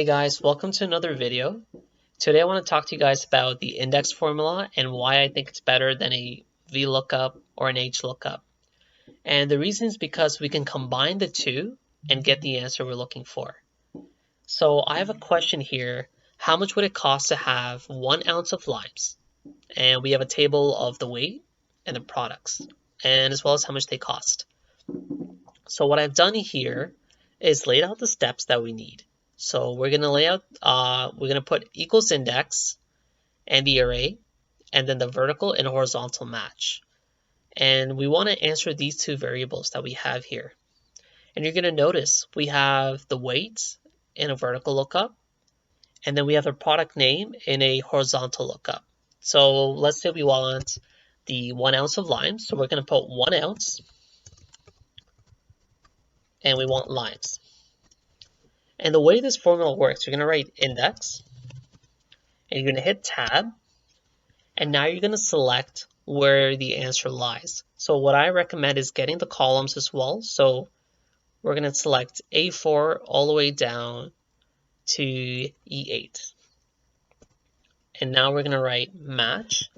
Hey guys, welcome to another video. Today I want to talk to you guys about the index formula and why I think it's better than a VLOOKUP or an HLOOKUP. And the reason is because we can combine the two and get the answer we're looking for. So I have a question here. How much would it cost to have 1 ounce of limes? And we have a table of the weight and the products, and as well as how much they cost. So what I've done here is laid out the steps that we need. So we're going to lay out, we're going to put equals index and the array, and then the vertical and horizontal match. And we want to answer these two variables that we have here. And you're going to notice we have the weight in a vertical lookup, and then we have a product name in a horizontal lookup. So let's say we want the 1 ounce of limes. So we're going to put 1 ounce, and we want limes. And the way this formula works, you're going to write index, and you're going to hit tab, and now you're going to select where the answer lies. So what I recommend is getting the columns as well. So we're going to select A4 all the way down to E8. And now we're going to write match,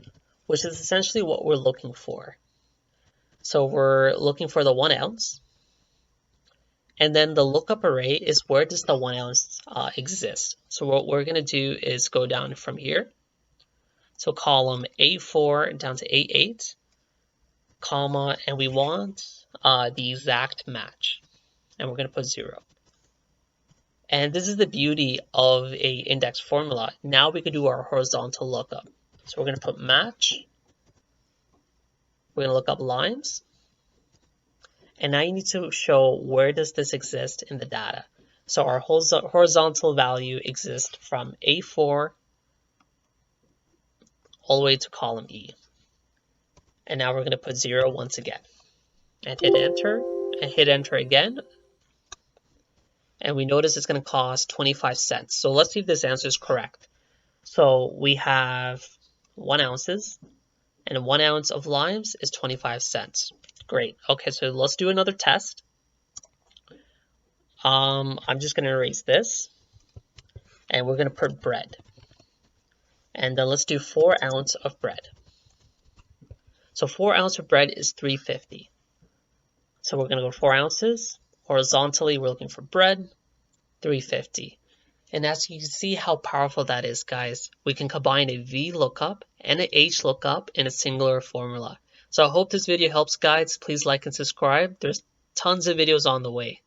which is essentially what we're looking for. So we're looking for the 1 ounce. And then the lookup array is where does the 1 ounce exist. So what we're going to do is go down from here. So column A4 down to A8, comma, and we want the exact match. And we're going to put 0. And this is the beauty of a index formula. Now we can do our horizontal lookup. So we're going to put match. We're going to look up limes. And now you need to show where does this exist in the data. So our horizontal value exists from A4 all the way to column E. And now we're going to put 0 once again. And hit enter, and hit enter again. And we notice it's going to cost 25 cents. So let's see if this answer is correct. So we have 1 ounces, and 1 ounce of limes is 25 cents. Great. Okay, so let's do another test. I'm just going to erase this, and we're going to put bread. And then let's do 4 ounce of bread. So 4 ounce of bread is $3.50. So we're going to go 4 ounces. Horizontally, we're looking for bread, $3.50. And as you can see how powerful that is, guys, we can combine a VLOOKUP and an HLOOKUP in a singular formula. So I hope this video helps, guys. Please like and subscribe. There's tons of videos on the way.